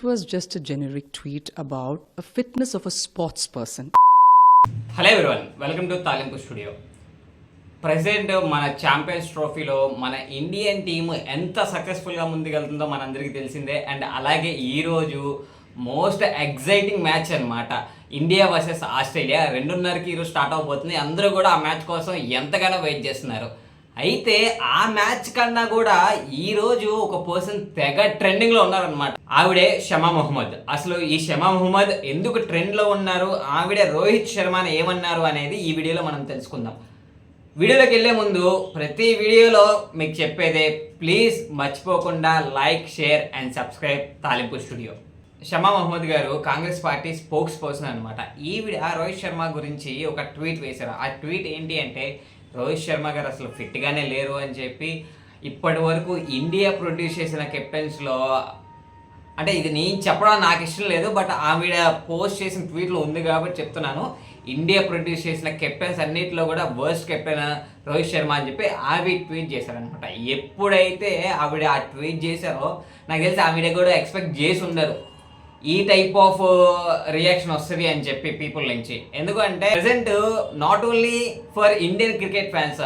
was just a generic tweet about a fitness of a sports person. Hello everyone, welcome to తాలింపు studio. Present మన champions ట్రోఫీలో మన Indian team ఎంత సక్సెస్ఫుల్గా ముందుకెళ్తుందో మనందరికీ తెలిసిందే. అండ్ అలాగే ఈరోజు మోస్ట్ ఎగ్జైటింగ్ మ్యాచ్ అనమాట, ఇండియా వర్సెస్ ఆస్ట్రేలియా. 2:30కి ఈరోజు స్టార్ట్ అవబోతుంది. అందరూ కూడా ఆ మ్యాచ్ కోసం ఎంతగానో వెయిట్ చేస్తున్నారు. అయితే ఆ మ్యాచ్ కన్నా కూడా ఈరోజు ఒక పర్సన్ తెగ ట్రెండింగ్లో ఉన్నారనమాట. ఆవిడే షమా మొహమ్మద్. అసలు ఈ షమా మొహమ్మద్ ఎందుకు ట్రెండ్లో ఉన్నారు, ఆవిడ రోహిత్ శర్మని ఏమన్నారు అనేది ఈ వీడియోలో మనం తెలుసుకుందాం. వీడియోలోకి వెళ్ళే ముందు ప్రతి వీడియోలో మీకు చెప్పేదే, ప్లీజ్ మర్చిపోకుండా లైక్, షేర్ అండ్ సబ్స్క్రైబ్ తాలింపు స్టూడియో. షమా మొహమ్మద్ గారు కాంగ్రెస్ పార్టీ స్పోక్స్ పర్సన్ అనమాట. ఈవిడ రోహిత్ శర్మ గురించి ఒక ట్వీట్ వేశారు. ఆ ట్వీట్ ఏంటి అంటే, రోహిత్ శర్మ గారు అసలు ఫిట్గానే లేరు అని చెప్పి, ఇప్పటి వరకు ఇండియా ప్రొడ్యూస్ చేసిన కెప్టెన్స్లో, అంటే ఇది నేను చెప్పడం నాకు ఇష్టం లేదు, బట్ ఆవిడ పోస్ట్ చేసిన ట్వీట్లో ఉంది కాబట్టి చెప్తున్నాను. ఇండియా ప్రొడ్యూస్ చేసిన కెప్టెన్స్ అన్నింటిలో కూడా వర్స్ట్ కెప్టెన్ రోహిత్ శర్మ అని చెప్పి ఆవిడ ట్వీట్ చేశారనమాట. ఎప్పుడైతే ఆవిడ ఆ ట్వీట్ చేశారో నాకు తెలిసి ఆవిడ కూడా ఎక్స్పెక్ట్ చేసి ఉండరు ఈ టైప్ ఆఫ్ రియాక్షన్ వస్తుంది అని చెప్పి పీపుల్ నుంచి. ఎందుకంటే present not only for Indian cricket fans,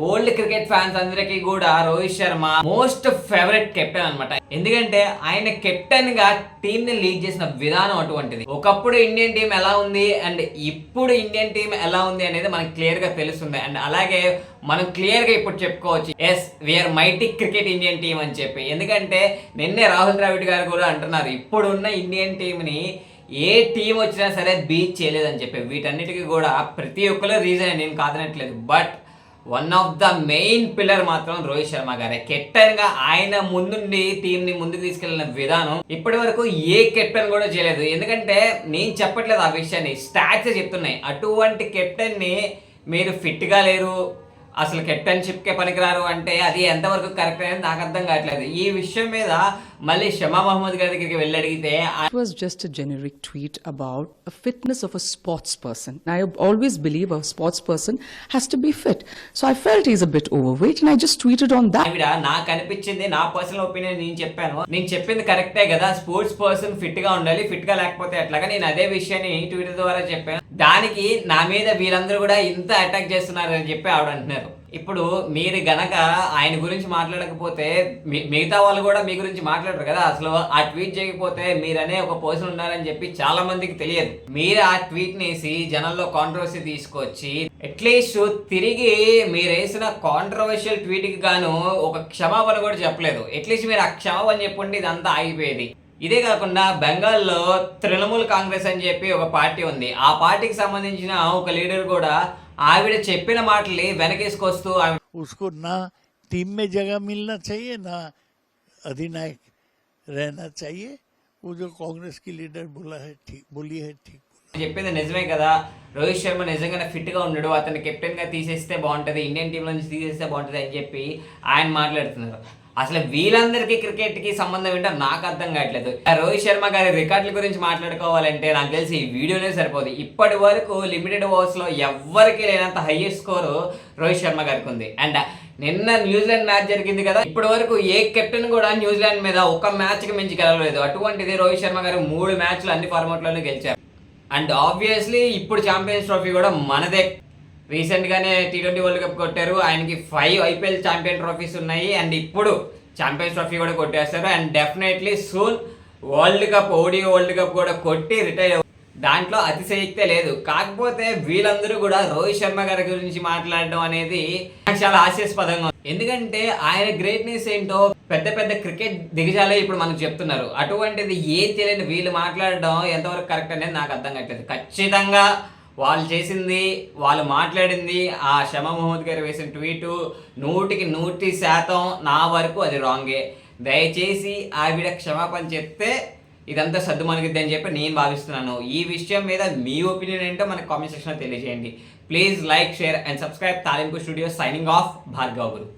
old cricket fans అందరికీ కూడా Rohit Sharma most favourite captain అనమాట. ఎందుకంటే ఆయన కెప్టెన్ గా టీమ్ ని లీడ్ చేసిన విధానం అటువంటిది. ఒకప్పుడు ఇండియన్ టీం ఎలా ఉంది అండ్ ఇప్పుడు ఇండియన్ టీం ఎలా ఉంది అనేది మనకు క్లియర్ గా తెలుస్తుంది. అండ్ అలాగే మనం క్లియర్ గా ఇప్పుడు చెప్పుకోవచ్చు, yes we are mighty cricket Indian team అని చెప్పి. ఎందుకంటే నిన్నే రాహుల్ ద్రావిడ్ గారు కూడా అంటున్నారు, ఇప్పుడున్న ఇండియన్ టీం ని ఏ టీం వచ్చినా సరే బీట్ చేయలేదని చెప్పి. వీటన్నిటికీ కూడా ప్రతి ఒక్కరు రీజన్ నేను కాదనట్లేదు, but one of the main pillar మాత్రం రోహిత్ శర్మ గారే. కెప్టెన్ గా ఆయన ముందుండి టీం ని ముందుకు తీసుకెళ్లిన విధానం ఇప్పటి వరకు ఏ కెప్టెన్ కూడా చేయలేదు. ఎందుకంటే నేను చెప్పట్లేదు ఆ విషయాన్ని, స్టాట్స్ చెప్తున్నాయి. అటువంటి కెప్టెన్ ని మీరు ఫిట్ గా లేరు, అసలు కెప్టెన్షిప్కే పనికిరారు అంటే అది ఎంతవరకు కరెక్ట్ అనేది నాకు అర్థం కావట్లేదు. ఈ విషయం మీద మళ్ళీ షమా మొహమ్మద్ గారి దగ్గరికి వెళ్ళి అడిగితే, It was just a generic tweet about a fitness of a sports person. I always believe a sports person has to be fit. So I felt he's a bit overweight and I just tweeted on that. ఆవిడ నాకు అనిపించింది, నా personal opinion నేను చెప్పాను, నేను చెప్పింది కరెక్టే కదా, స్పోర్ట్స్ పర్సన్ ఫిట్ గా ఉండాలి, ఫిట్ గా లేకపోతే ఎట్లాగా, నేను అదే విషయాన్ని ట్విట్టర్ ద్వారా చెప్పాను. దానికి నా మీద వీళ్ళందరూ కూడా ఇంత అటాక్ చేస్తున్నారు అని చెప్పి ఆవిడ అంటున్నారు. ఇప్పుడు మీరు గనక ఆయన గురించి మాట్లాడకపోతే మిగతా వాళ్ళు కూడా మీ గురించి మాట్లాడరు కదా. అసలు ఆ ట్వీట్ చేయకపోతే మీరనే ఒక పర్సన్ ఉన్నారని చెప్పి చాలా మందికి తెలియదు. మీరు ఆ ట్వీట్ నేసి జనంలో కాంట్రవర్సీ తీసుకొచ్చి అట్లీస్ట్ తిరిగి మీరు వేసిన కాంట్రవర్షియల్ ట్వీట్ కి గాను ఒక క్షమాపణ కూడా చెప్పలేదు. అట్లీస్ట్ మీరు ఆ క్షమాపణ చెప్పండి, ఇదంతా ఆగిపోయేది. ఇదే కాకుండా బెంగాల్లో తృణమూల్ కాంగ్రెస్ అని చెప్పి ఒక పార్టీ ఉంది. ఆ పార్టీకి సంబంధించిన ఒక లీడర్ కూడా ఆవిడ చెప్పిన మాటలు వెనకేసుకొస్తూ, उसको ना टीम में जगह मिलना चाहिए ना अधिनायक रहना चाहिए. वो जो कांग्रेस की लीडर बोली है ठीक చెప్పింది నిజమే కదా, రోహిత్ శర్మ నిజంగానే ఫిట్ గా ఉన్నాడు, అతన్ని కెప్టెన్ గా తీసేస్తే బాగుంటది, ఇండియన్ టీం నుంచి తీసేస్తే బాగుంటది అని చెప్పి ఆయన మాట్లాడుతున్నారు. అసలు వీళ్ళందరికీ క్రికెట్ కి సంబంధం ఏంటో నాకు అర్థం కావట్లేదు. రోహిత్ శర్మ గారి రికార్డుల గురించి మాట్లాడుకోవాలంటే నాకు తెలిసి ఈ వీడియోనే సరిపోదు. ఇప్పటి వరకు లిమిటెడ్ ఓవర్స్ లో ఎవ్వరికి లేనంత హైయెస్ట్ స్కోర్ రోహిత్ శర్మ గారికి ఉంది. అండ్ నిన్న న్యూజిలాండ్ మ్యాచ్ జరిగింది కదా, ఇప్పటి వరకు ఏ కెప్టెన్ కూడా న్యూజిలాండ్ మీద ఒక మ్యాచ్ కి మించి గెలవలేదు. అటువంటిది రోహిత్ శర్మ గారు 3 మ్యాచ్లు అన్ని ఫార్మాట్లోనూ గెలిచారు. అండ్ ఆబ్వియస్లీ ఇప్పుడు ఛాంపియన్స్ ట్రోఫీ కూడా మనదే. రీసెంట్ గానే T20 వరల్డ్ కప్ కొట్టారు, ఆయనకి 5 IPL ఛాంపియన్ ట్రోఫీస్ ఉన్నాయి. అండ్ ఇప్పుడు ఛాంపియన్స్ ట్రోఫీ కూడా కొట్టేస్తారు. And definitely soon world cup, ODI world cup కూడా కొట్టి రిటైర్. దాంట్లో అతిశయక్తే లేదు. కాకపోతే వీళ్ళందరూ కూడా రోహిత్ శర్మ గారి గురించి మాట్లాడడం అనేది నాకు చాలా హాస్యాస్పదంగా ఉంది. ఎందుకంటే ఆయన గ్రేట్నెస్ ఏంటో పెద్ద పెద్ద క్రికెట్ దిగజాలే ఇప్పుడు మనకు చెప్తున్నారు. అటువంటిది ఏం తెలియని వీళ్ళు మాట్లాడడం ఎంతవరకు కరెక్ట్ అనేది నాకు అర్థం కావట్లేదు. ఖచ్చితంగా వాళ్ళు చేసింది, వాళ్ళు మాట్లాడింది, ఆ షమా మొహమ్మద్ గారు వేసిన ట్వీటు 100% నా వరకు అది రాంగే. దయచేసి ఆవిడ క్షమాపణ చెప్తే ఇదంతా సర్దుమణిగిద్ది అని చెప్పి నేను భావిస్తున్నాను. ఈ విషయం మీద మీ ఒపీనియన్ ఏంటో మనకు కామెంట్ సెక్షన్లో తెలియజేయండి. Please like, share and subscribe. తాలింపు స్టూడియో సైనింగ్ ఆఫ్, భార్గవ్ గురు.